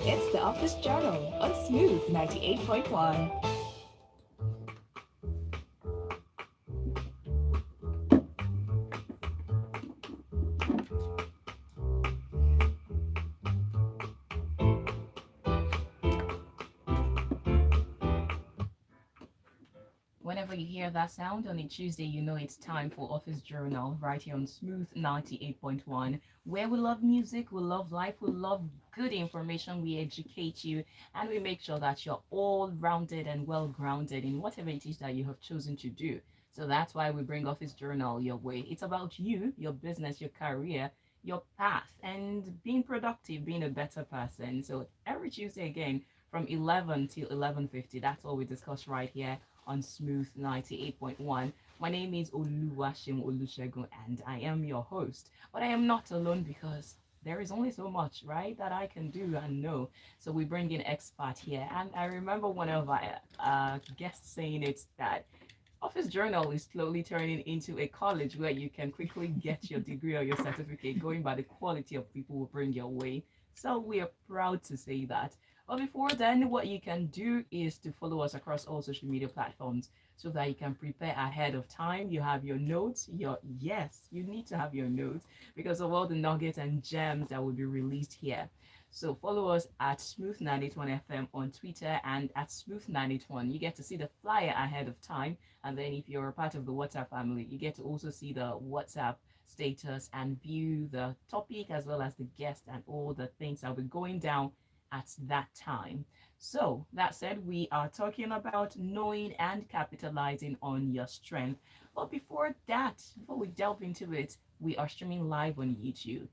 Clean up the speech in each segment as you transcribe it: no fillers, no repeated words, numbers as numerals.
It's the Office Journal on Smooth 98.1. Whenever you hear that sound on a Tuesday, you know it's time for Office Journal right here on Smooth 98.1, where we love music, we love life, we love good information, we educate you, and we make sure that you're all rounded and well grounded in whatever it is that you have chosen to do. So that's why we bring Office Journal your way. It's about you, your business, your career, your path, and being productive, being a better person. So every Tuesday again, from 11 till 11:50, that's all we discuss right here on Smooth 98.1. My name is Oluwaseun, and I am your host. But I am not alone because there is only so much, right, that I can do and know. So we bring in expert here. And I remember one of our guests saying it that Office Journal is slowly turning into a college where you can quickly get your degree or your certificate going by the quality of people who bring your way. So we are proud to say that. But before then, what you can do is to follow us across all social media platforms so that you can prepare ahead of time. You have your notes, yes, you need to have your notes because of all the nuggets and gems that will be released here. So follow us at Smooth981 FM on Twitter and at Smooth981. You get to see the flyer ahead of time. And then if you're a part of the WhatsApp family, you get to also see the WhatsApp status and view the topic as well as the guest and all the things that will be going down at that time. So that said, we are talking about knowing and capitalizing on your strength. But before that, before we delve into it, we are streaming live on YouTube.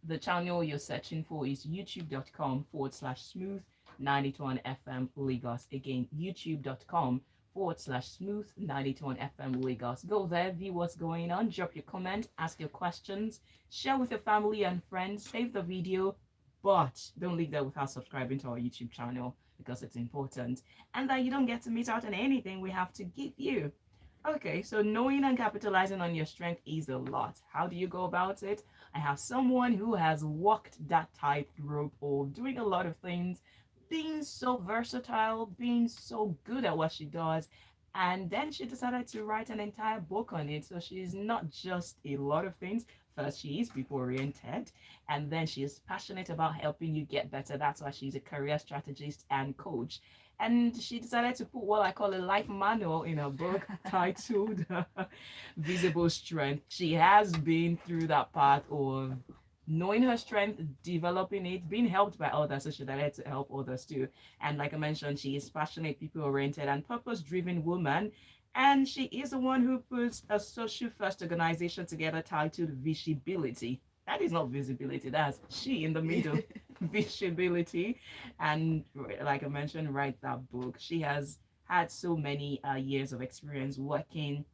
The channel you're searching for is youtube.com/smooth 981 FM Lagos. Again, youtube.com/smooth 981 FM Lagos. Go there, view what's going on, drop your comment, ask your questions, share with your family and friends, save the video, but don't leave there without subscribing to our YouTube channel because it's important. And that you don't get to miss out on anything we have to give you. Okay, so knowing and capitalizing on your strength is a lot. How do you go about it? I have someone who has walked that tightrope of doing a lot of things, being so versatile, being so good at what she does. And then she decided to write an entire book on it. So she's not just a lot of things. First, she is people oriented, and then she is passionate about helping you get better. That's why she's a career strategist and coach. And she decided to put what I call a life manual in her book titled Visible Strength. She has been through that path of knowing her strength, developing it, being helped by others, so she decided to help others too. And like I mentioned, she is passionate, people oriented, and purpose driven woman. And she is the one who puts a social first organization together titled Visibility. That is not visibility, that's she in the middle. Visibility. And like I mentioned, write that book. She has had so many years of experience working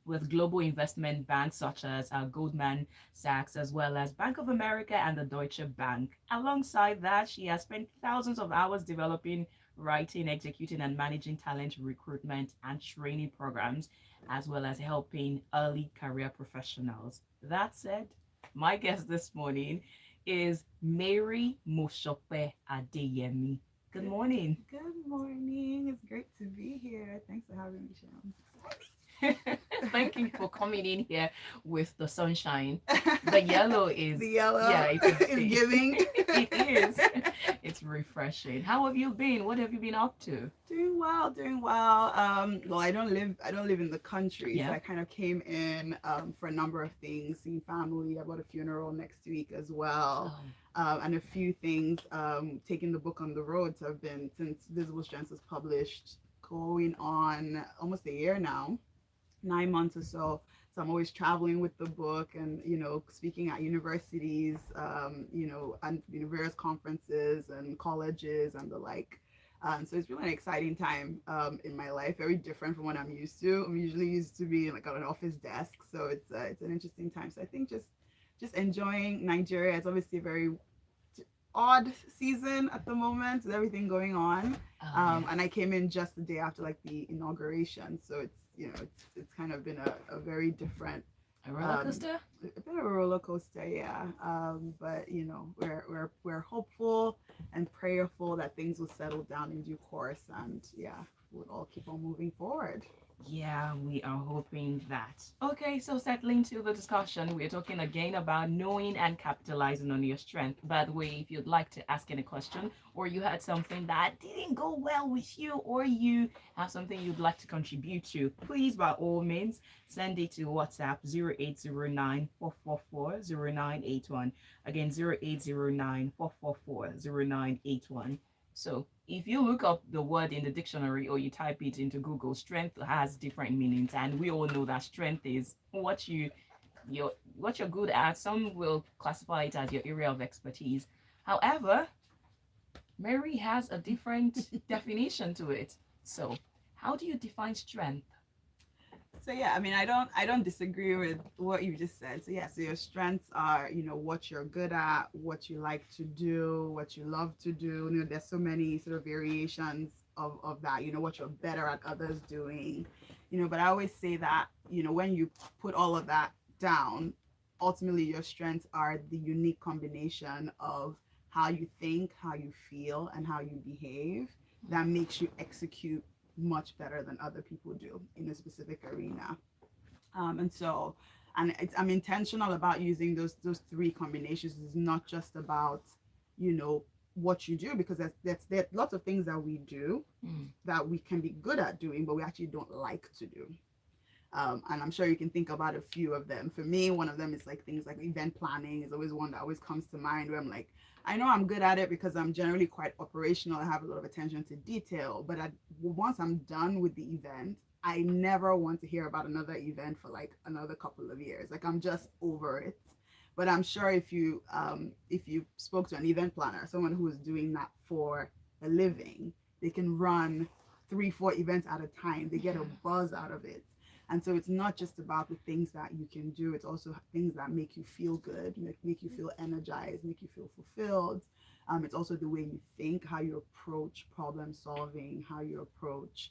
with global investment banks such as Goldman Sachs, as well as Bank of America and the Deutsche Bank. Alongside that, she has spent thousands of hours developing, writing, executing, and managing talent recruitment and training programs, as well as helping early career professionals. That said, my guest this morning is Mary Mosope Adeyemi. Good morning. Good morning. It's great to be here. Thanks for having me, Sean. Thank you for coming in here with the sunshine. The yellow is The yellow yeah, is giving. it is. It's refreshing. How have you been? What have you been up to? Doing well, doing well. Well, I don't live in the country, so Yeah. I kind of came in for a number of things, seeing family. I've got a funeral next week as well. Oh, And a few things. Taking the book on the road. So I've been since Visible Strengths was published, going on almost a year now, 9 months or so. So I'm always traveling with the book and, speaking at universities, and various conferences and colleges and the like. So it's really an exciting time in my life, very different from what I'm used to. I'm usually used to being like on an office desk. So it's an interesting time. So I think just enjoying Nigeria. It's obviously a very odd season at the moment with everything going on. oh And I came in just the day after like the inauguration, so it's kind of been a very different, yeah. A roller coaster? a bit of a roller coaster, yeah. But we're hopeful and prayerful that things will settle down in due course, and yeah, we'll all keep on moving forward. Yeah, we are hoping that. Okay, so settling to the discussion, we're talking again about knowing and capitalizing on your strength. By the way, if you'd like to ask any question, or you had something that didn't go well with you, or you have something you'd like to contribute to, please, by all means, send it to WhatsApp 0809 444 0981. Again, 0809 444 0981. So if you look up the word in the dictionary or you type it into Google, strength has different meanings, and we all know that strength is what you're good at. Some will classify it as your area of expertise. However, Mary has a different definition to it. So, how do you define strength? So yeah, I mean, I don't disagree with what you just said. So yeah, so your strengths are, what you're good at, what you like to do, what you love to do. There's so many sort of variations of that. What you're better at others doing. But I always say that, when you put all of that down, ultimately your strengths are the unique combination of how you think, how you feel, and how you behave that makes you execute much better than other people do in a specific arena. And so, I'm intentional about using those three combinations. It's not just about, what you do, because there's lots of things that we do that we can be good at doing, but we actually don't like to do. And I'm sure you can think about a few of them. For me, one of them is like things like event planning is always one that always comes to mind, where I'm like, I know I'm good at it because I'm generally quite operational. I have a lot of attention to detail. But once I'm done with the event, I never want to hear about another event for like another couple of years. Like, I'm just over it. But I'm sure if you spoke to an event planner, someone who is doing that for a living, they can run 3-4 events at a time. They get a buzz out of it. And so it's not just about the things that you can do, it's also things that make you feel good, make you feel energized, make you feel fulfilled. It's also the way you think, how you approach problem solving, how you approach,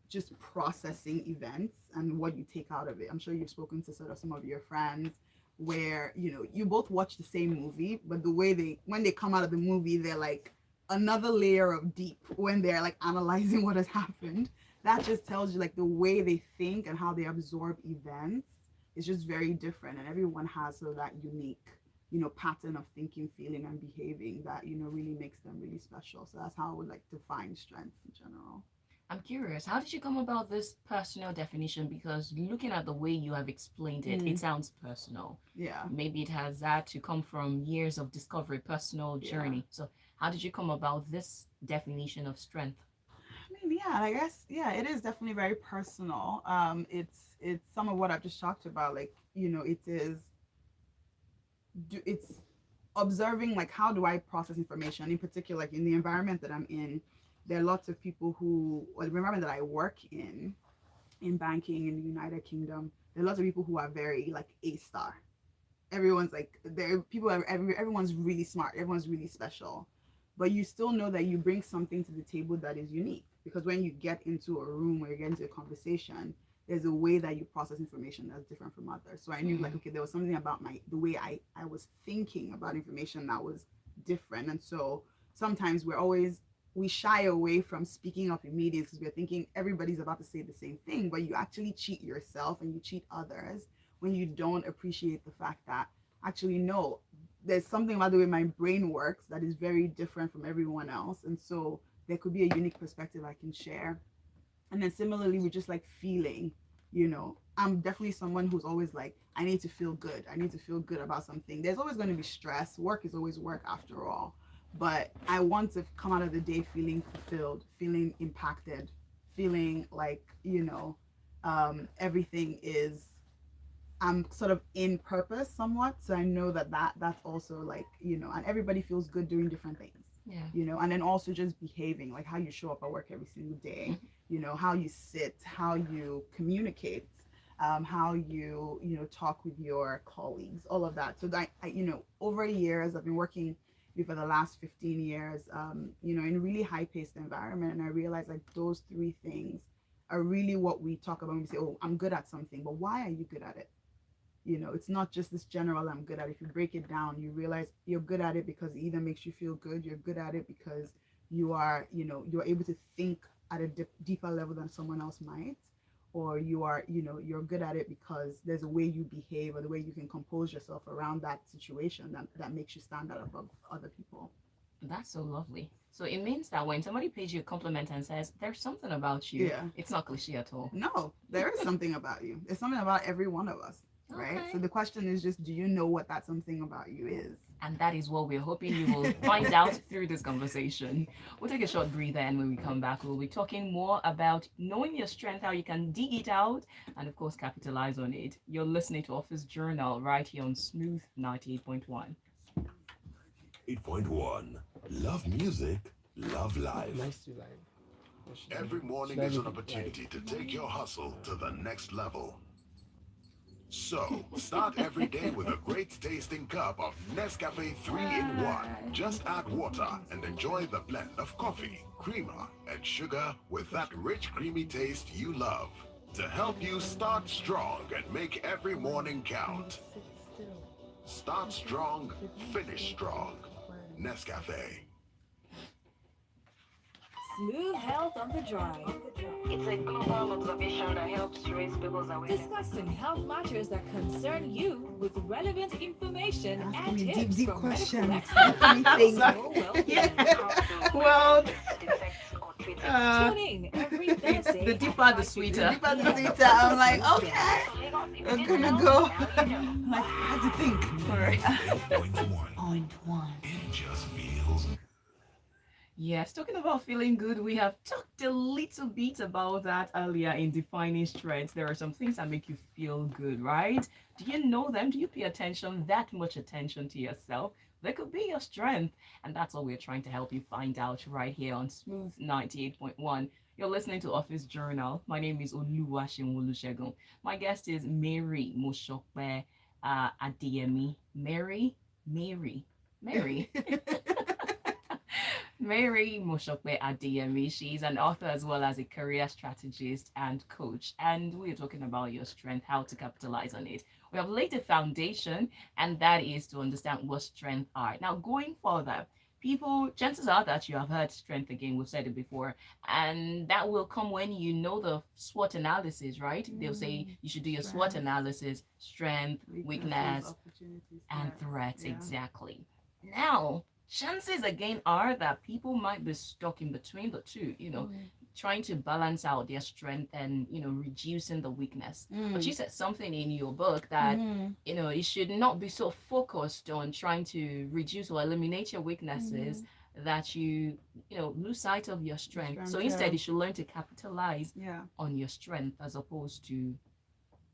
just processing events and what you take out of it. I'm sure you've spoken to sort of some of your friends where, you both watch the same movie, but the way when they come out of the movie, they're like another layer of deep when they're like analyzing what has happened. That just tells you like the way they think and how they absorb events is just very different, and everyone has sort of that unique pattern of thinking, feeling, and behaving that really makes them really special. So that's how I would like to define strengths in general. I'm curious, how did you come about this personal definition? Because looking at the way you have explained it, it sounds personal. Yeah. Maybe it has that to come from years of discovery, personal journey. So, how did you come about this definition of strength? I mean, yeah, I guess, yeah, it is definitely very personal. It's some of what I've just talked about. Like, it's observing, like, how do I process information, in particular, like in the environment that I'm in. There are lots of people who, well, remember that I work in banking in the United Kingdom. There are lots of people who are very like A-star. Everyone's like, everyone's really smart, everyone's really special, but you still know that you bring something to the table that is unique, because when you get into a room or you get into a conversation, there's a way that you process information that's different from others. So I knew like, okay, there was something about the way I was thinking about information that was different. And so sometimes we shy away from speaking up in meetings because we're thinking everybody's about to say the same thing, but you actually cheat yourself and you cheat others when you don't appreciate the fact that actually, no, there's something about the way my brain works that is very different from everyone else. And so there could be a unique perspective I can share. And then similarly, with just like feeling, I'm definitely someone who's always like, I need to feel good. I need to feel good about something. There's always going to be stress. Work is always work after all. But I want to come out of the day feeling fulfilled, feeling impacted, feeling like, everything is, I'm sort of in purpose somewhat. So I know that's also like, and everybody feels good doing different things. Yeah. And then also just behaving, like how you show up at work every single day, how you sit, how you communicate, how you talk with your colleagues, all of that. So that over the years, I've been working for the last 15 years, in a really high-paced environment, and I realized like those three things are really what we talk about when we say, oh, I'm good at something, but why are you good at it? It's not just this general I'm good at. If you break it down, you realize you're good at it because it either makes you feel good, you're good at it because you are, you're able to think at a deeper level than someone else might, or you are, you're good at it because there's a way you behave or the way you can compose yourself around that situation that makes you stand out above other people. That's so lovely. So it means that when somebody pays you a compliment and says, there's something about you, Yeah. it's not cliche at all. No, there is something about you. There's something about every one of us, right? Okay. So the question is just, do you know what that something about you is? And that is what we're hoping you will find out through this conversation. We'll take a short breather, and when we come back, we'll be talking more about knowing your strength, how you can dig it out, and of course, capitalize on it. You're listening to Office Journal right here on Smooth 98.1. 8.1. Love music, love life. Nice to like. Every morning is an opportunity to take your hustle to the next level. So, start every day with a great tasting cup of Nescafe 3-in-1. Just add water and enjoy the blend of coffee, creamer, and sugar with that rich, creamy taste you love. To help you start strong and make every morning count. Start strong, finish strong. Nescafe. Smooth health on the drive. It's a global observation that helps raise people's awareness. Discussing health matters that concern you with relevant information and Asking me tips deep from questions. medical experts. Everything. So well-being. Well, Defects or treat it. Tune in every Thursday. The at deeper, the 5 p.m. sweeter. deeper the sweeter. I'm like, okay, So Lagos, if you I'm didn't gonna know, go. now you know. Like, I have to think. All right. 8.1. Point one. It just feels. Yes, talking about feeling good, we have talked a little bit about that earlier in defining strengths. There are some things that make you feel good, right? Do you know them? Do you pay that much attention to yourself? They could be your strength. And that's what we're trying to help you find out right here on Smooth 98.1. You're listening to Office Journal. My name is Oluwaseun. My guest is Mary Mosope Adeyemi. Mary. Mary Mosope Adeyemi. She's an author as well as a career strategist and coach. And we're talking about your strength, how to capitalize on it. We have laid a foundation, and that is to understand what strengths are. Now, going further, people, chances are that you have heard strength again. We've said it before. And that will come when you know the SWOT analysis, right? They'll say you should do your SWOT Strength. analysis, strength, weakness, Opportunities, and yeah. threats. Yeah. Exactly. Now, chances again are that people might be stuck in between the two, trying to balance out their strength and, reducing the weakness. But you said something in your book that, it should not be so focused on trying to reduce or eliminate your weaknesses that you lose sight of your strength. So instead, yeah. you should learn to capitalize Yeah. on your strength as opposed to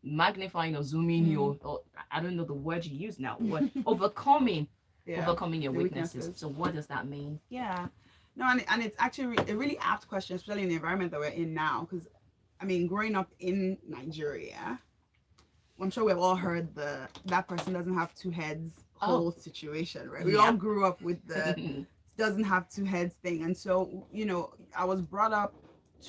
magnifying or zooming or I don't know the word you use now, but overcoming your the weaknesses. weaknesses. So what does that mean? Yeah. No, and it's actually a really apt question, especially in the environment that we're in now. Because, I mean, growing up in Nigeria, I'm sure we've all heard that person doesn't have two heads whole situation, right? We Yeah. all grew up with the doesn't have two heads thing. And so, I was brought up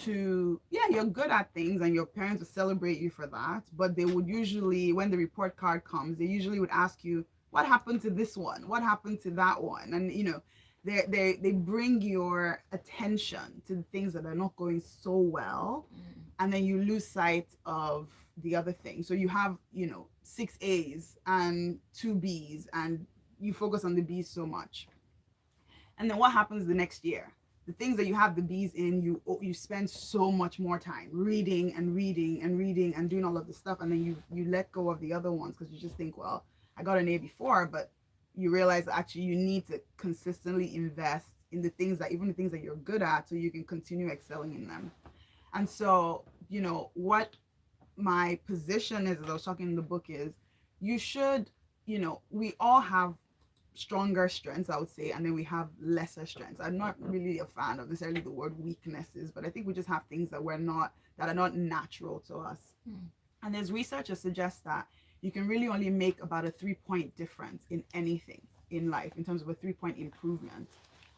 to, you're good at things and your parents would celebrate you for that. But they would usually, when the report card comes, they usually would ask you, what happened to this one? What happened to that one? And, they bring your attention to the things that are not going so well. And then you lose sight of the other thing. So you have, 6 A's and 2 B's and you focus on the B's so much. And then what happens the next year? The things that you have the B's in, you spend so much more time reading and doing all of this stuff. And then you let go of the other ones because you just think, well, I got an A before, but you realize actually you need to consistently invest in the things that you're good at so you can continue excelling in them. And so, what my position is, as I was talking in the book, is you should, we all have stronger strengths, I would say, and then we have lesser strengths. I'm not really a fan of necessarily the word weaknesses, but I think we just have things that are not natural to us. And there's research that suggests that you can really only make about a 3-point difference in anything in life in terms of a 3-point improvement.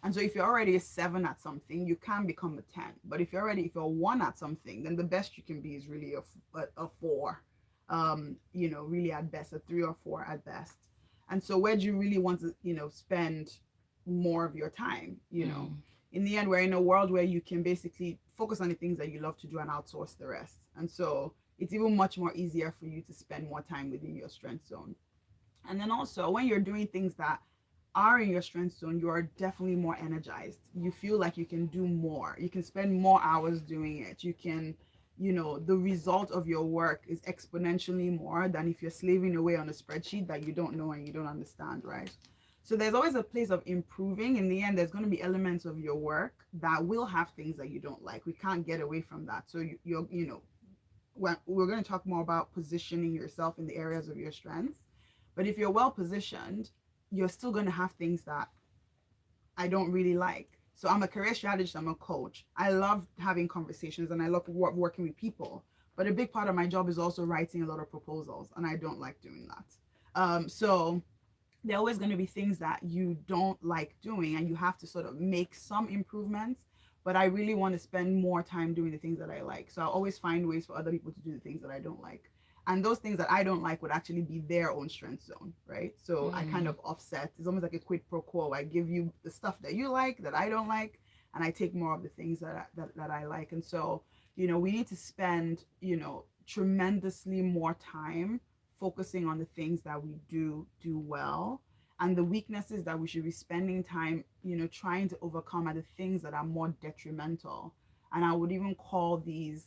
And so if you're already a 7 at something, you can become a 10. But if you're 1 at something, then the best you can be is really a 4. really at best, a 3 or 4 at best. And so where do you really want to, spend more of your time? In the end, we're in a world where you can basically focus on the things that you love to do and outsource the rest. And so it's even much more easier for you to spend more time within your strength zone. And then also when you're doing things that are in your strength zone, you are definitely more energized. You feel like you can do more. You can spend more hours doing it. You can, the result of your work is exponentially more than if you're slaving away on a spreadsheet that you don't know and you don't understand, right? So there's always a place of improving. In the end, there's going to be elements of your work that will have things that you don't like. We can't get away from that. So we're going to talk more about positioning yourself in the areas of your strengths. But if you're well positioned, you're still going to have things that I don't really like. So I'm a career strategist, I'm a coach. I love having conversations and I love working with people. But a big part of my job is also writing a lot of proposals, and I don't like doing that. So there are always going to be things that you don't like doing, and you have to sort of make some improvements. But I really want to spend more time doing the things that I like. So I always find ways for other people to do the things that I don't like. And those things that I don't like would actually be their own strength zone, right? So I kind of offset. It's almost like a quid pro quo. I give you the stuff that you like, that I don't like, and I take more of the things that I like. And so, we need to spend, tremendously more time focusing on the things that we do well, and the weaknesses that we should be spending time, trying to overcome are the things that are more detrimental. And I would even call these,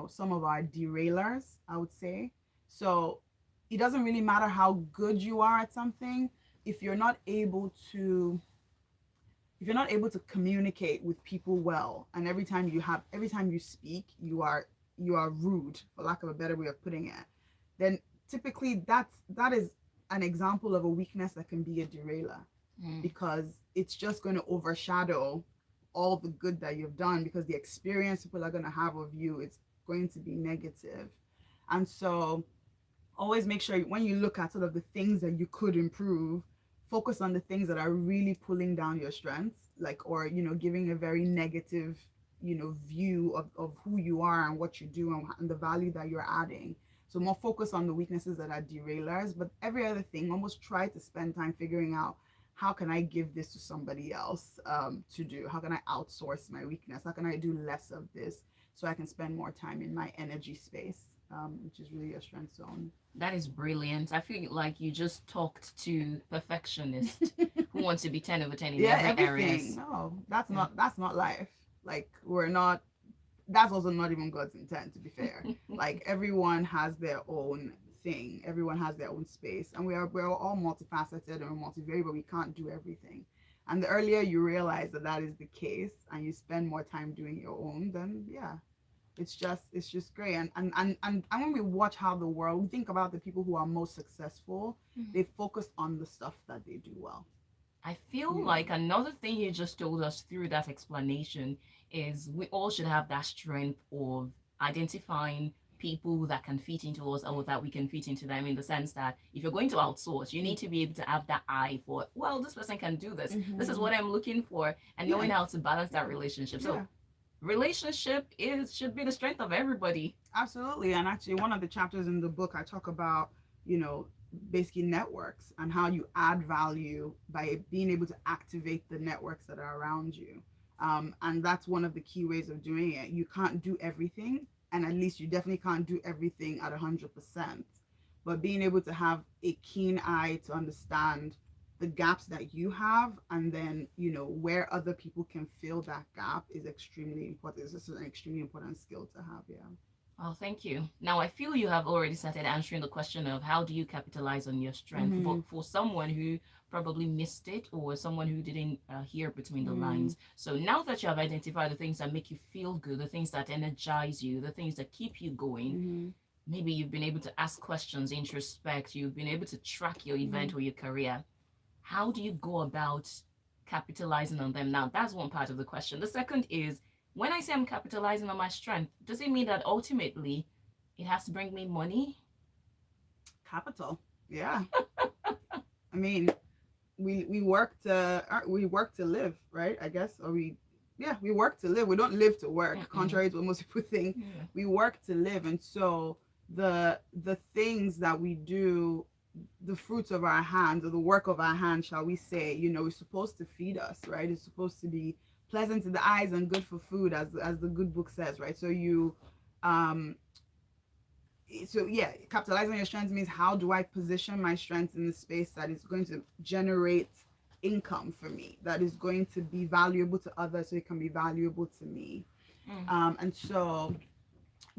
some of our derailers, I would say. So it doesn't really matter how good you are at something if you're not able to communicate with people well, and every time you speak, you are rude, for lack of a better way of putting it, then typically that is an example of a weakness that can be a derailer, because it's just going to overshadow all the good that you've done, because the experience people are going to have of you, it's going to be negative. And so always make sure when you look at sort of the things that you could improve, focus on the things that are really pulling down your strengths, or giving a very negative view of who you are and what you do and the value that you're adding. So more focus on the weaknesses that are derailers, but every other thing, almost try to spend time figuring out, how can I give this to somebody else to do? How can I outsource my weakness? How can I do less of this so I can spend more time in my energy space, which is really a strength zone? That is brilliant. I feel like you just talked to perfectionists who want to be 10 over 10 in every area. No, that's not life. Like, that's also not even God's intent, to be fair. Like, everyone has their own thing. Everyone has their own space, and we're all multifaceted and we're multivariate, but we can't do everything. And the earlier you realize that is the case, and you spend more time doing your own, then it's just great. And when we watch how the world, we think about the people who are most successful, they focus on the stuff that they do well. I feel like another thing you just told us through that explanation is we all should have that strength of identifying people that can fit into us, or that we can fit into them, in the sense that if you're going to outsource, you need to be able to have that eye for, well, this person can do this. This is what I'm looking for, and knowing how to balance that relationship. So relationship should be the strength of everybody. Absolutely. And actually, one of the chapters in the book, I talk about, basically networks and how you add value by being able to activate the networks that are around you. And that's one of the key ways of doing it. You can't do everything, and at least you definitely can't do everything at 100%. But being able to have a keen eye to understand the gaps that you have, and then where other people can fill that gap, is extremely important. This is an extremely important skill to have. Oh, thank you. Now, I feel you have already started answering the question of how do you capitalize on your strength. But for someone who probably missed it, or someone who didn't hear between the lines. So now that you have identified the things that make you feel good, the things that energize you, the things that keep you going, maybe you've been able to ask questions, introspect, you've been able to track your event or your career. How do you go about capitalizing on them? Now, that's one part of the question. The second is, when I say I'm capitalizing on my strength, does it mean that ultimately it has to bring me money? Capital. Yeah. I mean, we work to live, right? I guess, or we work to live. We don't live to work, contrary to what most people think. We work to live. And so, the things that we do, the fruits of our hands, or the work of our hands, shall we say, is supposed to feed us, right? It's supposed to be pleasant to the eyes and good for food, as the good book says, right? So um yeah, capitalizing on your strengths means, how do I position my strengths in the space that is going to generate income for me, that is going to be valuable to others, so it can be valuable to me. And so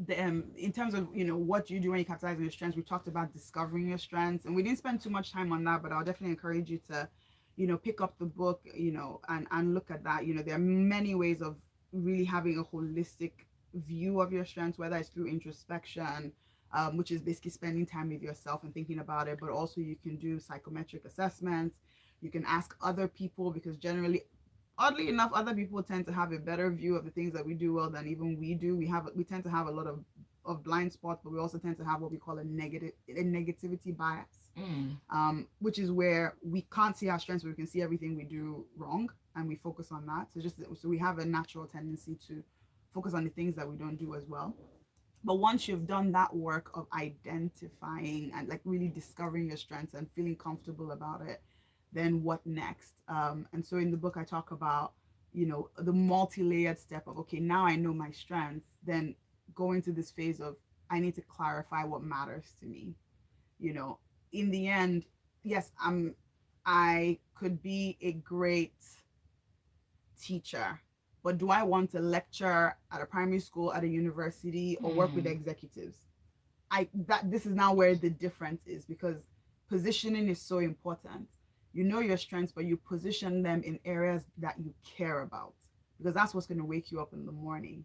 in terms of what you do when you capitalize on your strengths, we talked about discovering your strengths, and we didn't spend too much time on that, but I'll definitely encourage you to pick up the book, and look at that. There are many ways of really having a holistic view of your strengths, whether it's through introspection, which is basically spending time with yourself and thinking about it, but also you can do psychometric assessments. You can ask other people, because generally, oddly enough, other people tend to have a better view of the things that we do well than even we do. We tend to have a lot of blind spots, but we also tend to have what we call a negativity bias, which is where we can't see our strengths, but we can see everything we do wrong, and we focus on that. So we have a natural tendency to focus on the things that we don't do as well. But once you've done that work of identifying and like really discovering your strengths and feeling comfortable about it, then what next? And so in the book, I talk about, the multi-layered step of, okay, now I know my strengths, then go into this phase of, I need to clarify what matters to me. In the end, yes, I could be a great teacher, but do I want to lecture at a primary school, at a university, or work with executives? This is now where the difference is, because positioning is so important. You know your strengths, but you position them in areas that you care about, because that's what's going to wake you up in the morning.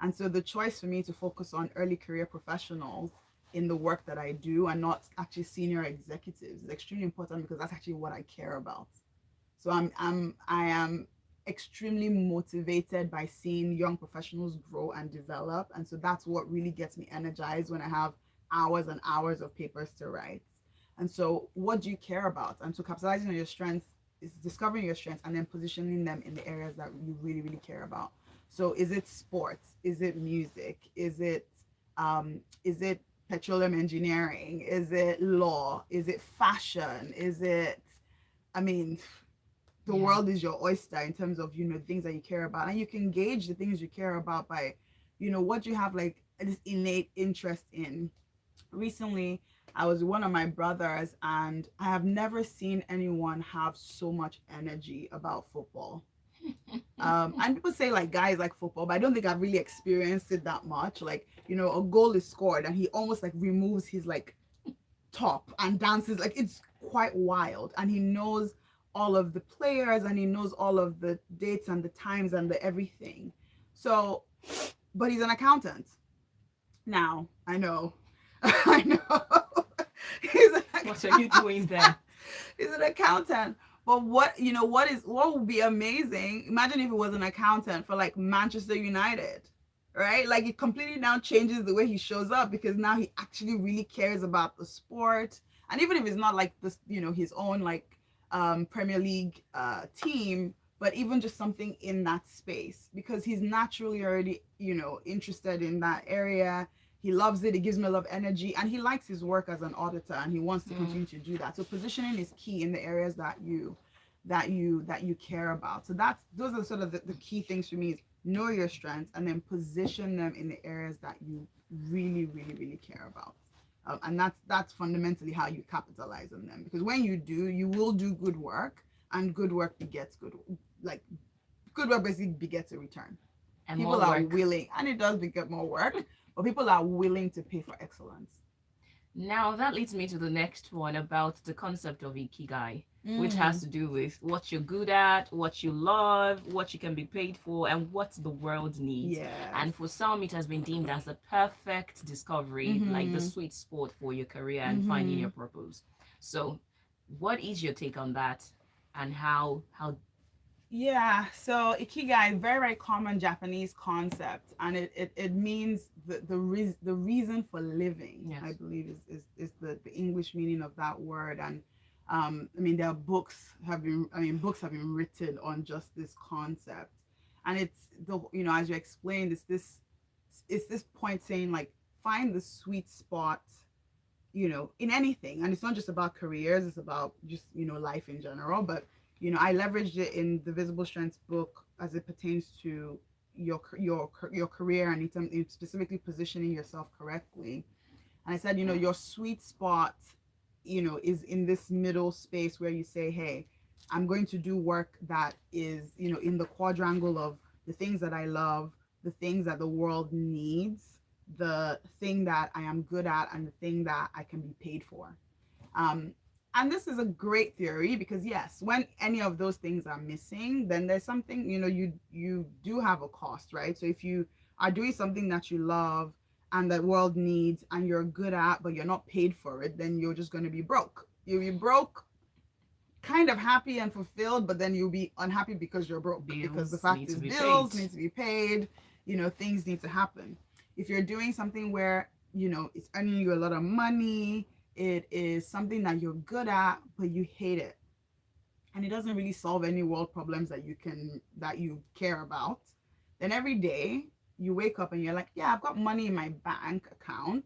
And so the choice for me to focus on early career professionals in the work that I do, and not actually senior executives, is extremely important, because that's actually what I care about. So I am extremely motivated by seeing young professionals grow and develop. And so that's what really gets me energized when I have hours and hours of papers to write. And so what do you care about? And so capitalizing on your strengths is discovering your strengths and then positioning them in the areas that you really, really care about. So is it sports? Is it music? Is it petroleum engineering? Is it law? Is it fashion? Is it, the world is your oyster in terms of, things that you care about. And you can gauge the things you care about by, what you have like this innate interest in. Recently, I was with one of my brothers, and I have never seen anyone have so much energy about football. And people say like guys like football, but I don't think I've really experienced it that much. Like, a goal is scored and he almost like removes his like top and dances. Like, it's quite wild. And he knows all of the players, and he knows all of the dates and the times and the everything. So, but he's an accountant. Now, I know. What are you doing there? He's an accountant. But what would be amazing? Imagine if he was an accountant for like Manchester United, right? Like, it completely now changes the way he shows up, because now he actually really cares about the sport. And even if it's not like this, his own like Premier League team, but even just something in that space, because he's naturally already, interested in that area. He loves it. It gives him a lot of energy, and he likes his work as an auditor, and he wants to continue to do that. So positioning is key in the areas that you care about. So those are sort of the key things for me: is know your strengths and then position them in the areas that you really, really, really care about. And that's fundamentally how you capitalize on them, because when you do, you will do good work, and good work begets good work basically begets a return. And people are willing, and it does beget more work, but people are willing to pay for excellence. Now that leads me to the next one, about the concept of ikigai, which has to do with what you're good at, what you love, what you can be paid for, and what the world needs. Yes. And for some, it has been deemed as the perfect discovery, like the sweet spot for your career and finding your purpose. So what is your take on that, and how Yeah, so ikigai, very, very common Japanese concept, and it means the reason for living. Yes. I believe is the English meaning of that word. And there are books have been written on just this concept, and it's as you explained, it's this point saying like, find the sweet spot, in anything. And it's not just about careers, it's about just, life in general. But, I leveraged it in the Visible Strengths book as it pertains to your career, and in specifically positioning yourself correctly. And I said, your sweet spot, is in this middle space where you say, hey, I'm going to do work that is, in the quadrangle of the things that I love, the things that the world needs, the thing that I am good at, and the thing that I can be paid for. And this is a great theory because, yes, when any of those things are missing, then there's something, you do have a cost, right? So if you are doing something that you love and the world needs and you're good at, but you're not paid for it, then you're just going to be broke. You'll be broke, kind of happy and fulfilled, but then you'll be unhappy because you're broke. Because the fact is, bills need to be paid, things need to happen. If you're doing something where, it's earning you a lot of money, it is something that you're good at, but you hate it, and it doesn't really solve any world problems that you care about, then every day you wake up and you're like, yeah, I've got money in my bank account,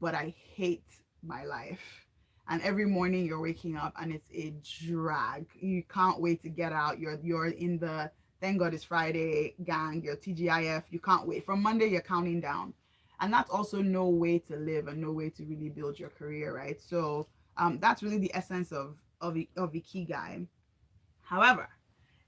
but I hate my life. And every morning you're waking up and it's a drag. You can't wait to get out. You're in the thank God it's Friday gang, your TGIF. You can't wait. From Monday you're counting down. And that's also no way to live and no way to really build your career, right? So that's really the essence of Ikigai. However,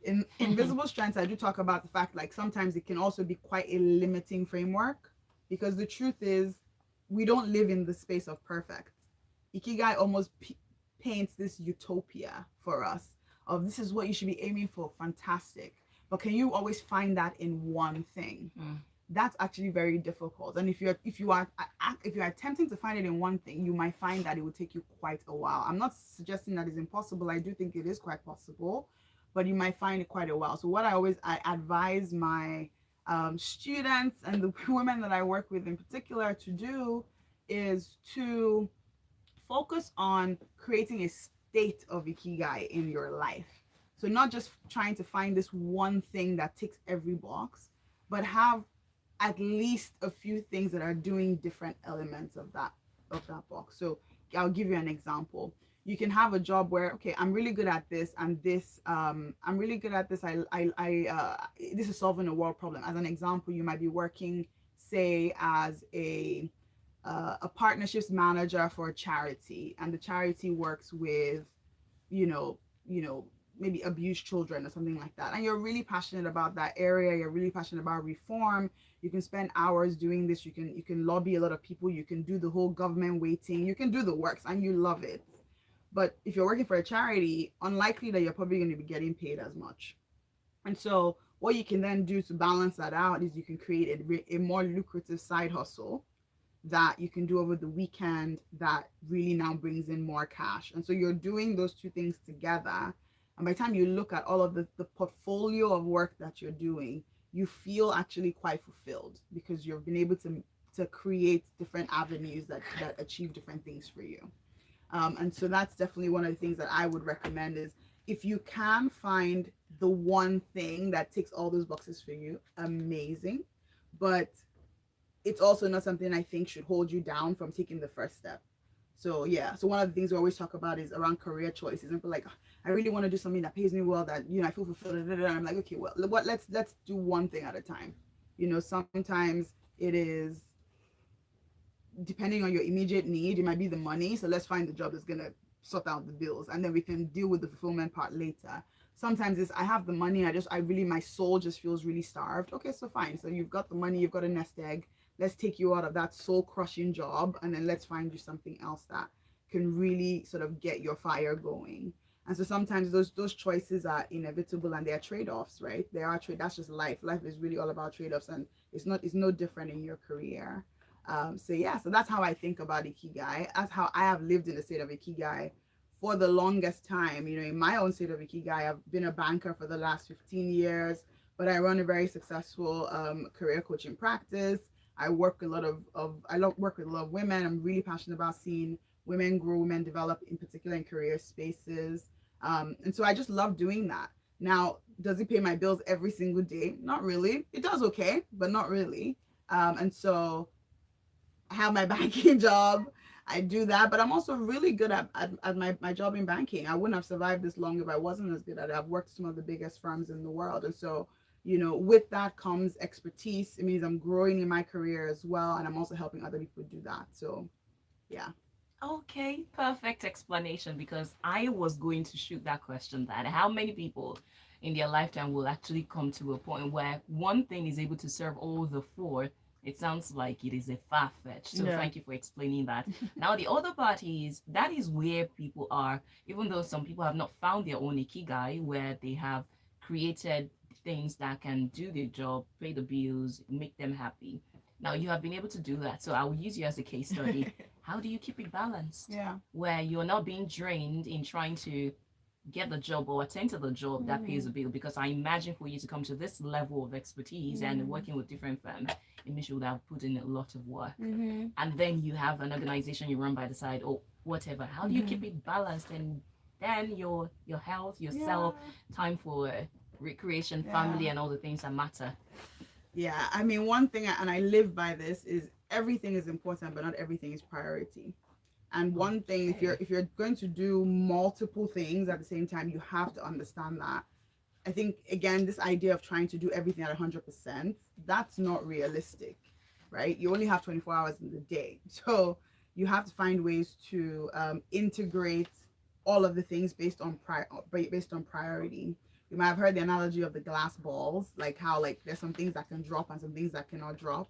in Visible Strengths, I do talk about the fact, like, sometimes it can also be quite a limiting framework, because the truth is we don't live in the space of perfect. Ikigai almost paints this utopia for us of this is what you should be aiming for. Fantastic. But can you always find that in one thing? That's actually very difficult. And if you are attempting to find it in one thing, you might find that it will take you quite a while. I'm not suggesting that it's impossible. I do think it is quite possible, but you might find it quite a while. So what I advise my students and the women that I work with in particular to do is to focus on creating a state of Ikigai in your life. So not just trying to find this one thing that ticks every box, but have at least a few things that are doing different elements of that box. So I'll give you an example. You can have a job where, okay, I'm really good at this, and this I'm really good at this. This is solving a world problem. As an example, you might be working, say, as a partnerships manager for a charity, and the charity works with, maybe abused children or something like that, and you're really passionate about that area. You're really passionate about reform. You can spend hours doing this. You can lobby a lot of people. You can do the whole government waiting. You can do the works, and you love it. But if you're working for a charity, unlikely that you're probably going to be getting paid as much. And so what you can then do to balance that out is you can create a more lucrative side hustle that you can do over the weekend that really now brings in more cash. And so you're doing those two things together. And by the time you look at all of the portfolio of work that you're doing, you feel actually quite fulfilled, because you've been able to create different avenues that achieve different things for you. And so that's definitely one of the things that I would recommend is, if you can find the one thing that ticks all those boxes for you, amazing. But it's also not something I think should hold you down from taking the first step. So yeah, so one of the things we always talk about is around career choices. And people like, I really want to do something that pays me well, that, I feel fulfilled. And I'm like, okay, well, let's do one thing at a time. Sometimes it is, depending on your immediate need, it might be the money. So let's find the job that's going to sort out the bills, and then we can deal with the fulfillment part later. Sometimes it's, I have the money, my soul just feels really starved. Okay, so fine. So you've got the money, you've got a nest egg. Let's take you out of that soul crushing job, and then let's find you something else that can really sort of get your fire going. And so sometimes those choices are inevitable, and they are trade-offs, right? That's just life. Life is really all about trade-offs, and it's no different in your career. So that's how I think about Ikigai. That's how I have lived in the state of Ikigai for the longest time. In my own state of Ikigai, I've been a banker for the last 15 years, but I run a very successful career coaching practice. I work with a lot of women. I'm really passionate about seeing women grow, women develop, in particular in career spaces. And so I just love doing that. Now, does it pay my bills every single day? Not really. It does, okay, but not really. And so I have my banking job. I do that, but I'm also really good at my job in banking. I wouldn't have survived this long if I wasn't as good at it. I've worked some of the biggest firms in the world. And so, with that comes expertise. It means I'm growing in my career as well. And I'm also helping other people do that. So, yeah. Okay, perfect explanation, because I was going to shoot that question, that how many people in their lifetime will actually come to a point where one thing is able to serve all the four. It sounds like it is a far fetch. So Yeah. thank you for explaining that. Now the other part is that is where people are, even though some people have not found their own ikigai, where they have created things that can do their job, pay the bills, make them happy. Now you have been able to do that. So I will use you as a case study. How do you keep it balanced? Yeah. Where you're not being drained in trying to get the job or attend to the job that pays the bill? Because I imagine for you to come to this level of expertise and working with different firms, it means you would have put in a lot of work. And then you have an organization you run by the side or whatever. How do you keep it balanced? And then your health, yourself, time for recreation, family, and all the things that matter. Yeah, I mean, one thing, and I live by this, is everything is important, but not everything is priority. And one thing, if you're going to do multiple things at the same time, you have to understand that. I think, again, this idea of trying to do everything at 100%, that's not realistic, right? You only have 24 hours in the day. So you have to find ways to integrate all of the things based on priority. You might have heard the analogy of the glass balls, like how like there's some things that can drop and some things that cannot drop.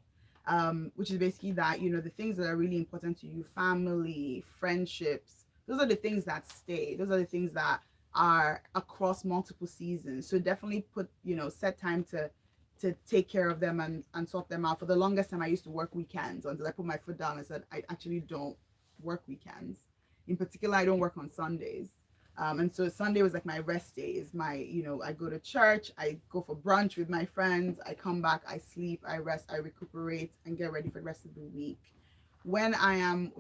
Which is basically that, the things that are really important to you, family, friendships, those are the things that stay. Those are the things that are across multiple seasons. So definitely set time to take care of them and sort them out. For the longest time, I used to work weekends until I put my foot down and said, I actually don't work weekends. In particular, I don't work on Sundays. And so Sunday was like my rest day. Is I go to church, I go for brunch with my friends, I come back, I sleep, I rest, I recuperate, and get ready for the rest of the week. When I am,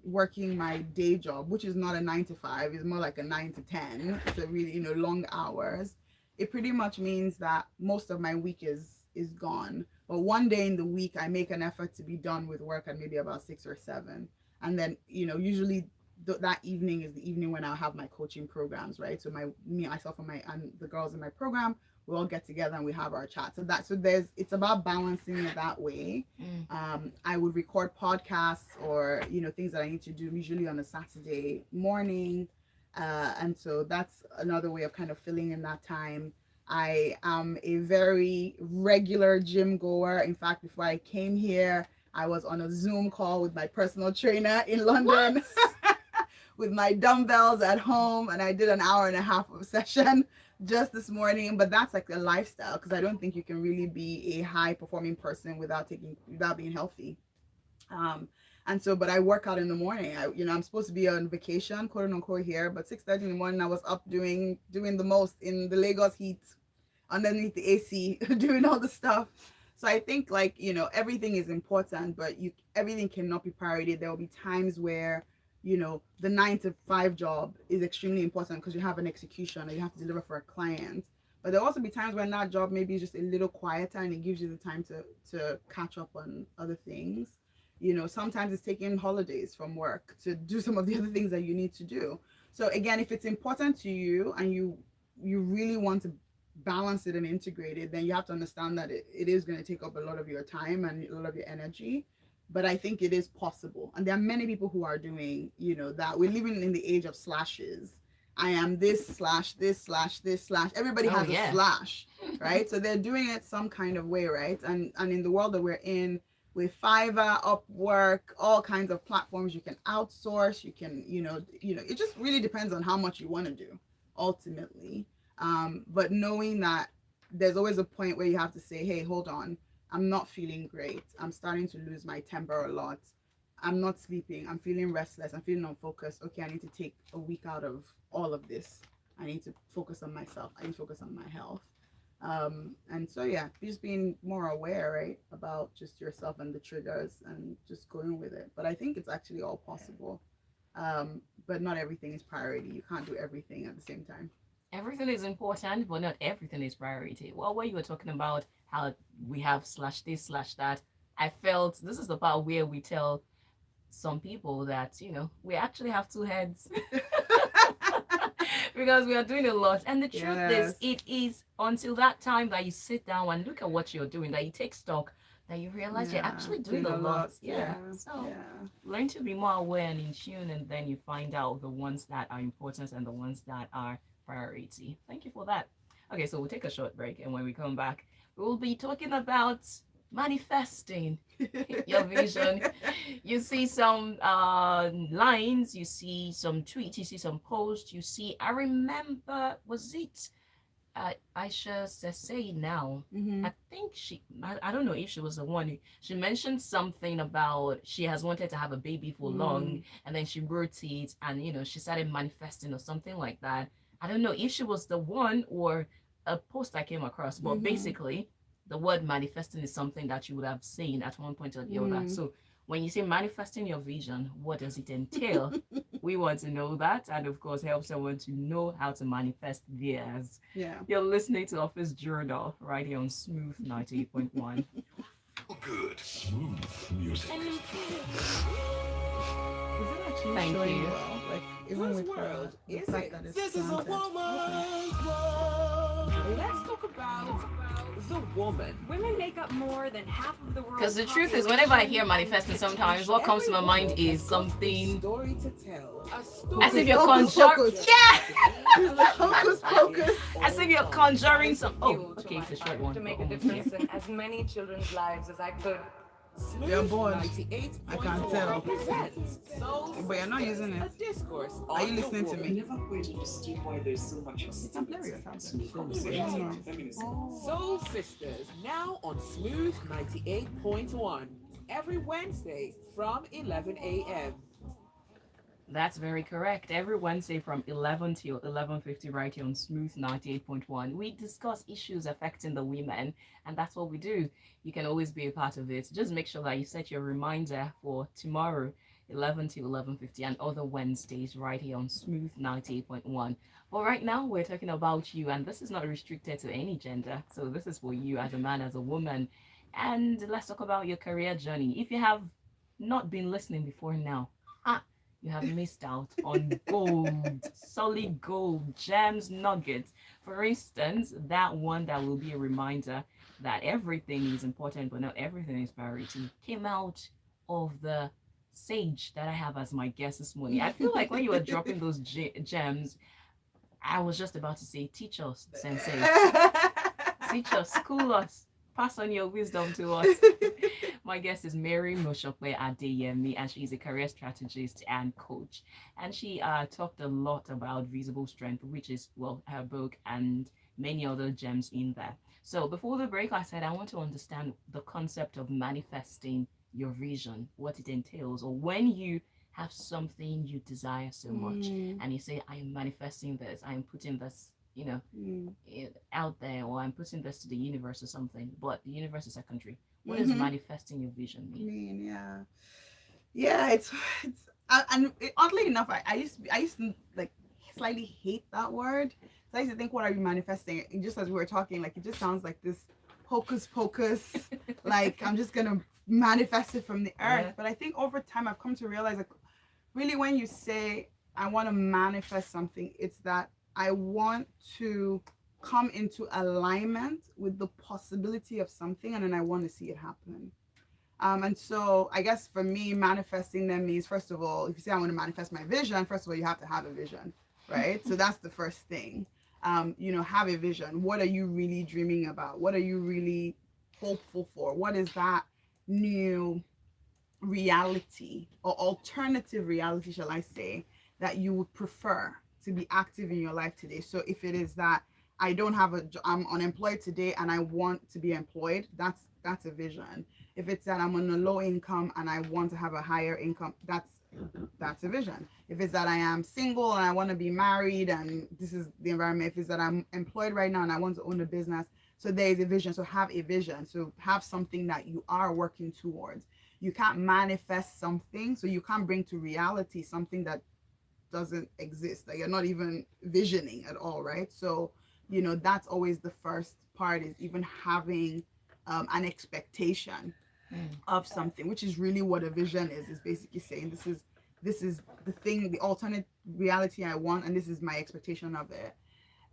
working my day job, which is not a 9 to 5, it's more like a 9 to 10. So really, long hours. It pretty much means that most of my week is gone. But one day in the week, I make an effort to be done with work at maybe about 6 or 7. And then, usually that evening is the evening when I'll have my coaching programs, right? So myself and the girls in my program, we all get together and we have our chat. It's about balancing it that way. I would record podcasts or things that I need to do usually on a Saturday morning, and so that's another way of kind of filling in that time. I am a very regular gym goer. In fact, before I came here, I was on a Zoom call with my personal trainer in London. With my dumbbells at home, and I did an hour and a half of a session just this morning. But that's like a lifestyle, because I don't think you can really be a high performing person without being healthy. But I work out in the morning. I'm supposed to be on vacation, quote unquote, here, but 6:30 in the morning I was up doing the most in the Lagos heat, underneath the AC, doing all the stuff. So I think everything is important, but everything cannot be priority. There will be times where the 9 to 5 job is extremely important because you have an execution and you have to deliver for a client. But there'll also be times when that job maybe is just a little quieter and it gives you the time to catch up on other things. Sometimes it's taking holidays from work to do some of the other things that you need to do. So again, if it's important to you and you really want to balance it and integrate it, then you have to understand that it is going to take up a lot of your time and a lot of your energy. But I think it is possible. And there are many people who are doing, that. We're living in the age of slashes. I am this slash, this slash, this slash. Everybody has a slash, right? So they're doing it some kind of way, right? And in the world that we're in, with Fiverr, Upwork, all kinds of platforms, you can outsource, you can, it just really depends on how much you want to do, ultimately. But knowing that there's always a point where you have to say, hey, hold on. I'm not feeling great. I'm starting to lose my temper a lot. I'm not sleeping. I'm feeling restless. I'm feeling unfocused. Okay, I need to take a week out of all of this. I need to focus on myself. I need to focus on my health. And so, just being more aware, right, about just yourself and the triggers and just going with it. But I think it's actually all possible. But not everything is priority. You can't do everything at the same time. Everything is important, but not everything is priority. Well, when you were talking about how we have slash this, slash that, I felt this is the part where we tell some people that, we actually have two heads because we are doing a lot. And the truth is, Yes. it is until that time that you sit down and look at what you're doing, that you take stock, that you realize you're Yeah, actually doing a lot. Yeah. So yeah. learn to be more aware and in tune, and then you find out the ones that are important and the ones that are priority. Thank you for that. Okay, so we'll take a short break, and when we come back, we'll be talking about manifesting your vision. You see some lines, you see some tweets, you see some posts, you see, I remember, was it Aisha Sese now? Mhm. I think I don't know if she was the one. She mentioned something about she has wanted to have a baby for long, and then she wrote it, and she started manifesting or something like that. I don't know if she was the one or a post I came across, but basically, the word manifesting is something that you would have seen at one point or the other. So when you say manifesting your vision, what does it entail? We want to know that, and of course, help someone to know how to manifest theirs. Yeah. You're listening to Office Journal right here on Smooth 98.1. Good, smooth music. Is it actually Thank showing you. well? Like even Whose with world the is fact it? that it's This is a planted. woman's world. Let's talk about the woman. Women make up more than half of the world's Because the truth is, whenever I hear manifesting, sometimes what comes to my mind Every is woman has got a something story to tell. A story as if you're Hocus conjuring. pocus. Yeah, Hocus pocus. as if you're conjuring some. Oh, Fuel to okay, my it's a short fire one. to make but a almost, yeah. difference in as many children's lives as I could. You're Smooth born. 98. I can tell. Presents Soul But you're not Sisters, using it. a discourse Are you on the listening to woman. me? Never quite understood why there's so much hostility hilarious, in isn't conversations it? about feminism. Soul Sisters, now on Smooth 98.1, every Wednesday from 11 a.m. That's very correct. Every Wednesday from 11 till 11:50 right here on Smooth 98.1, we discuss issues affecting the women, and that's what we do. You can always be a part of it. Just make sure that you set your reminder for tomorrow, 11 till 11:50, and other Wednesdays right here on Smooth 98.1. But right now, we're talking about you, and this is not restricted to any gender. So this is for you as a man, as a woman. And let's talk about your career journey. If you have not been listening before now, you have missed out on gold, solid gold, gems, nuggets. For instance, that one that will be a reminder that everything is important, but not everything is priority, came out of the sage that I have as my guest this morning. I feel like when you were dropping those gems, I was just about to say, teach us, sensei. Teach us, school us, pass on your wisdom to us. My guest is Mary Mosope Adeyemi, and she's a career strategist and coach. And she talked a lot about visible strength, which is, well, her book and many other gems in there. So before the break, I said I want to understand the concept of manifesting your vision, what it entails, or when you have something you desire so much, and you say, I am manifesting this, I am putting this out there, or I'm putting this to the universe or something, but the universe is secondary. What does manifesting your vision mean? It's and oddly enough, I used to like slightly hate that word. So I used to think, what are you manifesting? And just as we were talking, like it just sounds like this hocus pocus, like I'm just gonna manifest it from the earth. Yeah. But I think over time I've come to realize, like, really when you say I want to manifest something, it's that I want to come into alignment with the possibility of something, and then I want to see it happen. And so I guess for me, manifesting them means, first of all, if you say I want to manifest my vision, first of all, you have to have a vision, right? So that's the first thing. Have a vision. What are you really dreaming about? What are you really hopeful for? What is that new reality or alternative reality, shall I say, that you would prefer to be active in your life today? So if it is that I don't have I'm unemployed today and I want to be employed, that's a vision. If it's that I'm on a low income and I want to have a higher income, that's a vision. If it's that I am single and I want to be married and this is the environment, if it's that I'm employed right now and I want to own a business, so there is a vision. So have a vision. So have something that you are working towards. You can't manifest something, so you can't bring to reality something that doesn't exist, that you're not even visioning at all, right? So that's always the first part, is even having an expectation of something, which is really what a vision is basically saying this is the thing, the alternate reality I want, and this is my expectation of it.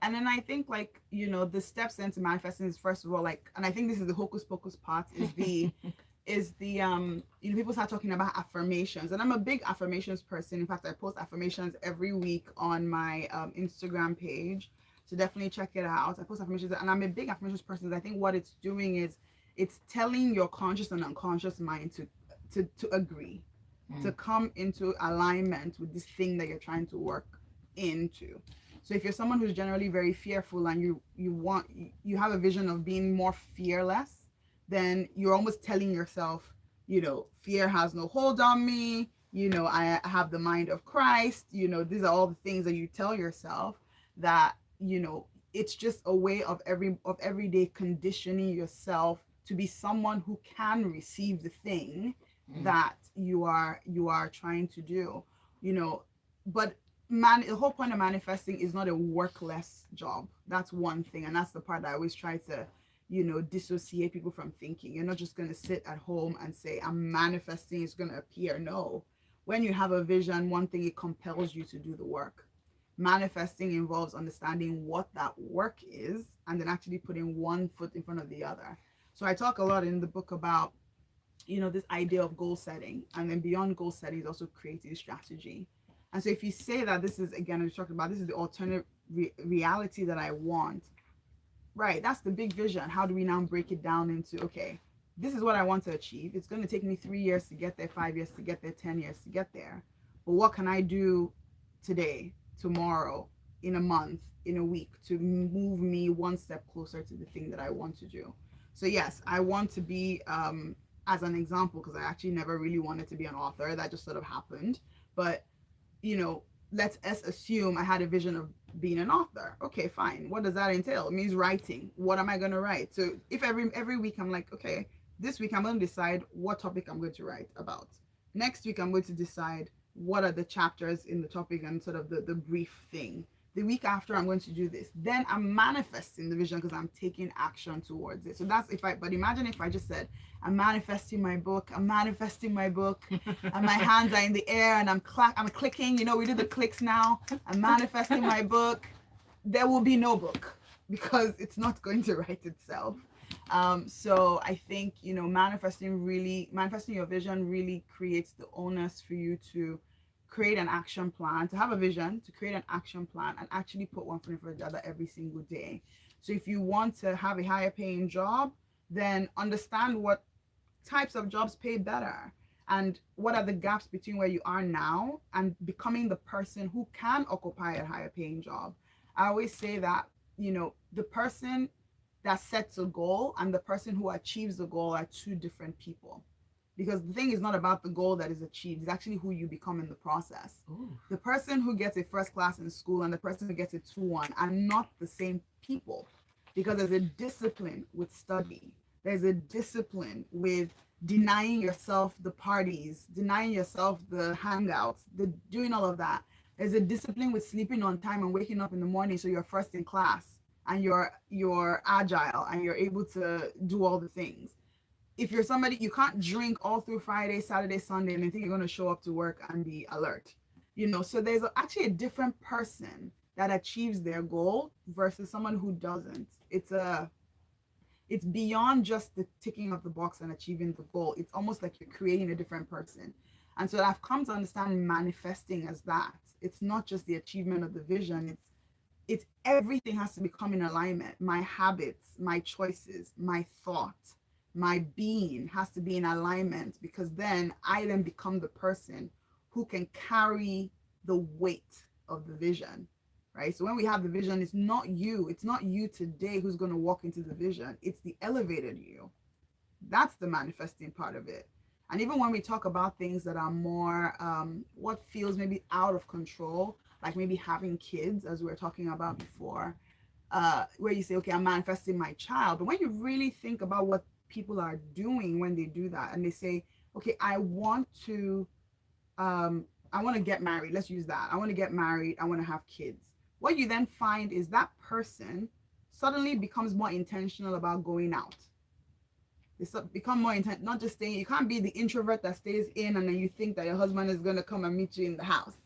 And then I think, like, the steps into manifesting is, first of all, like, and I think this is the hocus pocus part, is the people start talking about affirmations, and I'm a big affirmations person. In fact, I post affirmations every week on my Instagram page, so definitely check it out. I post affirmations, and I'm a big affirmations person. I think what it's doing is it's telling your conscious and unconscious mind to agree, to come into alignment with this thing that you're trying to work into. So if you're someone who's generally very fearful, and you have a vision of being more fearless, then you're almost telling yourself, fear has no hold on me. I have the mind of Christ. These are all the things that you tell yourself, that, it's just a way of everyday conditioning yourself to be someone who can receive the thing that you are trying to do, but the whole point of manifesting is not a workless job. That's one thing, and that's the part that I always try to dissociate people from thinking. You're not just going to sit at home and say, I'm manifesting, it's going to appear. No. When you have a vision, one thing, it compels you to do the work. Manifesting involves understanding what that work is, and then actually putting one foot in front of the other. So I talk a lot in the book about this idea of goal setting, and then beyond goal setting is also creating strategy. And so if you say that this is, again, I'm talking about, this is the alternate reality that I want, right? That's the big vision. How do we now break it down into, okay, this is what I want to achieve. It's going to take me 3 years to get there, 5 years to get there, 10 years to get there. But what can I do today, tomorrow, in a month, in a week, to move me one step closer to the thing that I want to do? So yes, I want to be, as an example, because I actually never really wanted to be an author. That just sort of happened. But let's assume I had a vision of being an author. Okay, fine. What does that entail? It means writing. What am I going to write? So if every week I'm like, okay, this week I'm going to decide what topic I'm going to write about. Next week I'm going to decide what are the chapters in the topic and sort of the brief thing. The week after I'm going to do this. Then I'm manifesting the vision because I'm taking action towards it. So that's but imagine if I just said, I'm manifesting my book, and my hands are in the air and I'm clicking, we do the clicks now. I'm manifesting my book. There will be no book because it's not going to write itself. So I think, manifesting your vision really creates the onus for you to create an action plan, to have a vision, to create an action plan, and actually put one foot in front of the other every single day. So if you want to have a higher paying job, then understand what types of jobs pay better, and what are the gaps between where you are now and becoming the person who can occupy a higher paying job. I always say that, the person that sets a goal and the person who achieves the goal are two different people. Because the thing is not about the goal that is achieved, it's actually who you become in the process. Ooh. The person who gets a first class in school and the person who gets a 2-1 are not the same people, because there's a discipline with study. There's a discipline with denying yourself the parties, denying yourself the hangouts, doing all of that. There's a discipline with sleeping on time and waking up in the morning so you're first in class and you're agile and you're able to do all the things. If you're somebody, you can't drink all through Friday, Saturday, Sunday, and then think you're going to show up to work and be alert. So there's actually a different person that achieves their goal versus someone who doesn't. It's beyond just the ticking of the box and achieving the goal. It's almost like you're creating a different person. And so I've come to understand manifesting as that. It's not just the achievement of the vision. It's everything has to become in alignment. My habits, my choices, my thoughts, my being has to be in alignment, because then I then become the person who can carry the weight of the vision, right? So when we have the vision, it's not you today who's going to walk into the vision. It's the elevated you. That's the manifesting part of it. And even when we talk about things that are more what feels maybe out of control, like maybe having kids, as we were talking about before, where you say, okay, I'm manifesting my child. But when you really think about what people are doing when they do that, and they say, okay, I want to get married. Let's use that. I want to get married. I want to have kids. What you then find is that person suddenly becomes more intentional about going out. become more intent, not just staying. You can't be the introvert that stays in and then you think that your husband is going to come and meet you in the house.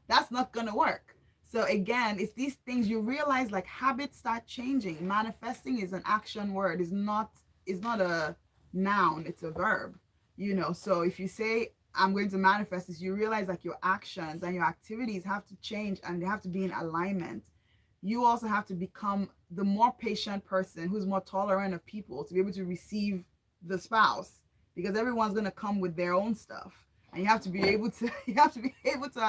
That's not going to work. So again, it's these things you realize, like, habits start changing. Manifesting is an action word. It's not a noun, it's a verb. So if you say I'm going to manifest this, you realize like your actions and your activities have to change and they have to be in alignment. You also have to become the more patient person who's more tolerant of people to be able to receive the spouse, because everyone's going to come with their own stuff, and you have to be able to adopt, you have to be able to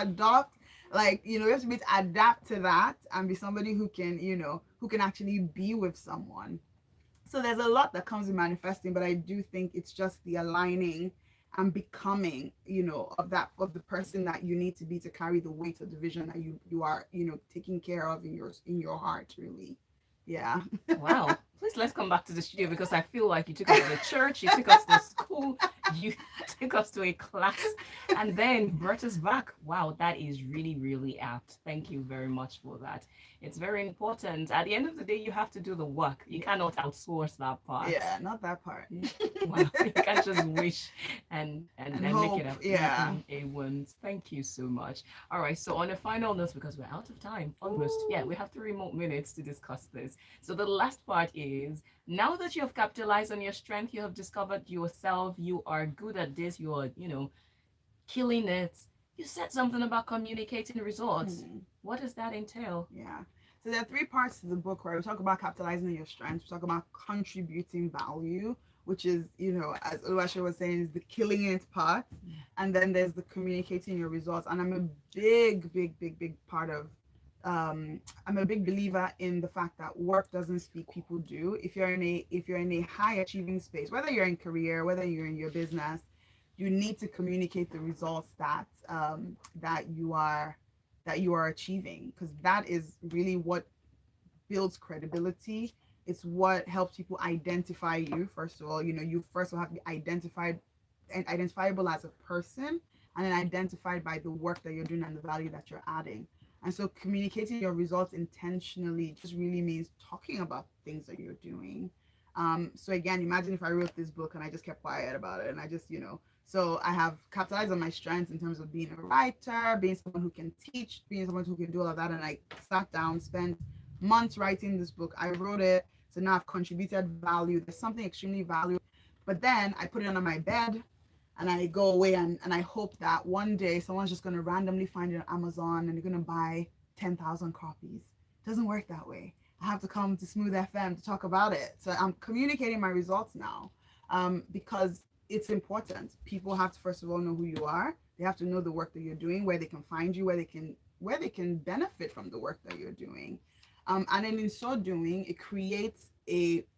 adapt to that and be somebody who can actually be with someone. So there's a lot that comes with manifesting, but I do think it's just the aligning and becoming, of the person that you need to be to carry the weight of the vision that you are, taking care of in your heart, really. Yeah. Wow. Please, let's come back to the studio, because I feel like you took us to the church, you took us to school, you took us to a class, and then brought us back. Wow, that is really, really apt. Thank you very much for that. It's very important. At the end of the day, you have to do the work. You cannot outsource that part. Yeah, not that part. Wow. You can't just wish and hope, make it up. yeah. A win. Thank you so much. All right. So on a final note, because we're out of time, almost. Ooh. Yeah, we have 3 more minutes to discuss this. So the last part is, now that you have capitalized on your strength, you have discovered yourself, you are good at this, you are, killing it. You said something about communicating results. What does that entail? Yeah. So there are 3 parts to the book, right? We talk about capitalizing on your strengths. We talk about contributing value, which is, as Oluwaseun was saying, is the killing it part. And then there's the communicating your results. And I'm a big part of, I'm a big believer in the fact that work doesn't speak, people do. If you're in a high achieving space, whether you're in career, whether you're in your business, you need to communicate the results that you are achieving, because that is really what builds credibility. It's what helps people identify you. First of all, you first will have to be identifiable as a person, and then identified by the work that you're doing and the value that you're adding. And so communicating your results intentionally just really means talking about things that you're doing. So again, imagine if I wrote this book and I just kept quiet about it, and I just, so I have capitalized on my strengths in terms of being a writer, being someone who can teach, being someone who can do all of that. And I sat down, spent months writing this book. I wrote it, so now I've contributed value. There's something extremely valuable. But then I put it under my bed and I go away and I hope that one day someone's just going to randomly find it on Amazon and they're going to buy 10,000 copies. It doesn't work that way. I have to come to Smooth FM to talk about it. So I'm communicating my results now, because it's important. People have to, first of all, know who you are. They have to know the work that you're doing, where they can find you, where they can benefit from the work that you're doing. And then in so doing, it creates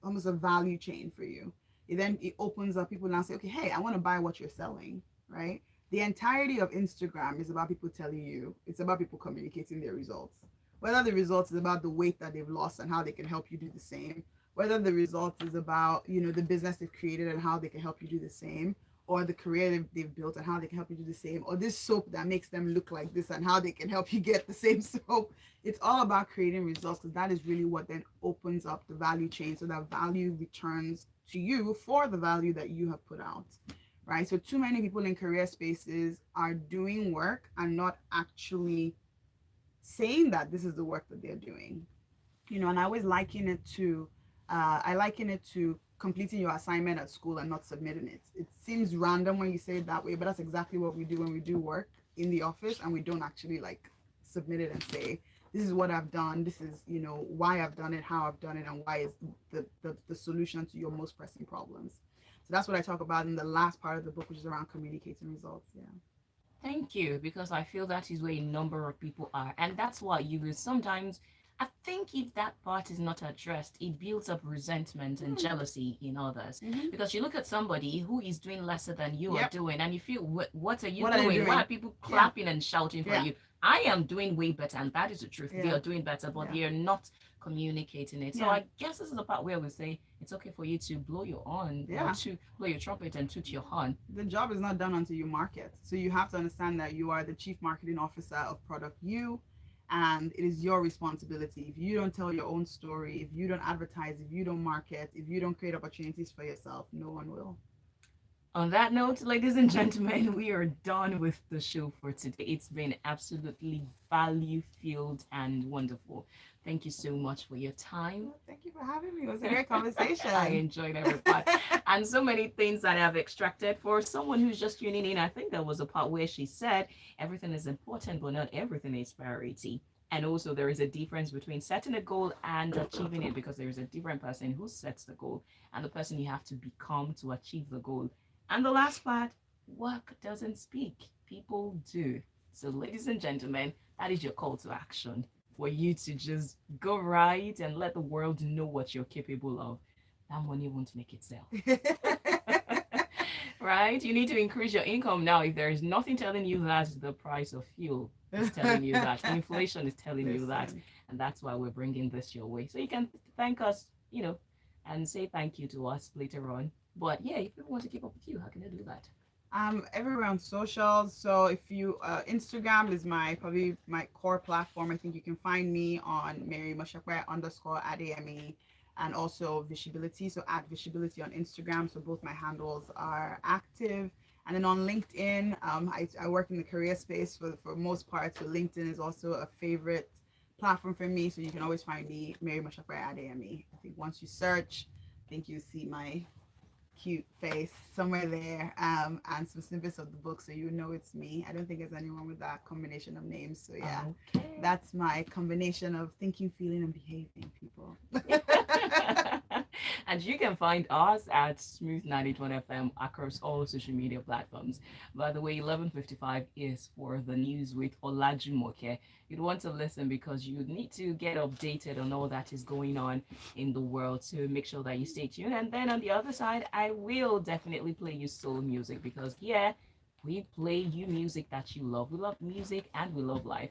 almost a value chain for you. It opens up, people now say, okay, hey, I want to buy what you're selling, right? The entirety of Instagram is about people telling you, it's about people communicating their results. Whether the results is about the weight that they've lost and how they can help you do the same, whether the results is about, the business they've created and how they can help you do the same, or the career they've built and how they can help you do the same, or this soap that makes them look like this and how they can help you get the same soap. It's all about creating results, because that is really what then opens up the value chain, so that value returns to you for the value that you have put out, right? So too many people in career spaces are doing work and not actually saying that this is the work that they're doing, and I always liken it to completing your assignment at school and not submitting it. It seems random when you say it that way, but that's exactly what we do when we do work in the office and we don't actually submit it and say, this is what I've done, this is, why I've done it, how I've done it, and why is the solution to your most pressing problems. So that's what I talk about in the last part of the book, which is around communicating results. Yeah. Thank you, because I feel that is where a number of people are. And that's why you will sometimes, I think if that part is not addressed, it builds up resentment and jealousy in others. Because you look at somebody who is doing lesser than you are doing, and you feel, what are you doing? Why are people clapping and shouting for you? I am doing way better, and that is the truth. They are doing better, but they are not communicating it. So I guess this is the part where we say it's okay for you to blow your horn, or to blow your trumpet and toot your horn. The job is not done until you market. So you have to understand that you are the chief marketing officer of product U, and it is your responsibility. If you don't tell your own story, if you don't advertise, if you don't market, if you don't create opportunities for yourself, no one will. On that note, ladies and gentlemen, we are done with the show for today. It's been absolutely value filled and wonderful. Thank you so much for your time. Thank you for having me. It was a great conversation. I enjoyed every part. And so many things that I've extracted for someone who's just tuning in. I think there was a part where she said everything is important, but not everything is priority. And also, there is a difference between setting a goal and achieving it, because there is a different person who sets the goal and the person you have to become to achieve the goal. And the last part, work doesn't speak, people do. So, ladies and gentlemen, that is your call to action for you to just go right and let the world know what you're capable of. That money won't make itself. Right? You need to increase your income now. If there is nothing telling you that, the price of fuel is telling you that. Inflation is telling you that. And that's why we're bringing this your way. So you can thank us, and say thank you to us later on. But yeah, if people want to keep up with you, how can they do that? Everywhere on socials. So if you Instagram is probably my core platform. I think you can find me on Mary Mosope _Adeyemi, and also Visibility. So at Visibility on Instagram. So both my handles are active. And then on LinkedIn, I work in the career space for most part. So LinkedIn is also a favorite platform for me. So you can always find me, Mary Mosope Adeyemi. I think once you search, I think you see my cute face somewhere there, and some snippets of the book, so you know it's me. I don't think there's anyone with that combination of names. So yeah, okay. That's my combination of thinking, feeling, and behaving, people. And you can find us at Smooth 91 FM across all social media platforms. By the way, 11:55 is for the news with Olajumoke. You'd want to listen because you need to get updated on all that is going on in the world, to make sure that you stay tuned. And then on the other side, I will definitely play you soul music, because yeah, we play you music that you love. We love music and we love life.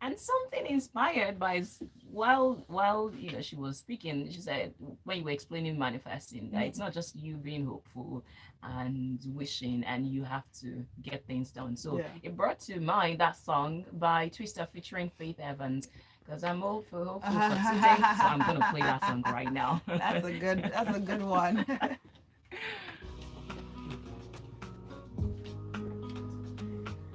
And something inspired by, while she was speaking, she said, when you were explaining manifesting, that it's not just you being hopeful and wishing and you have to get things done. So it brought to mind that song by Twister featuring Faith Evans, because I'm hopeful for today. So I'm gonna play that song right now. That's a good one.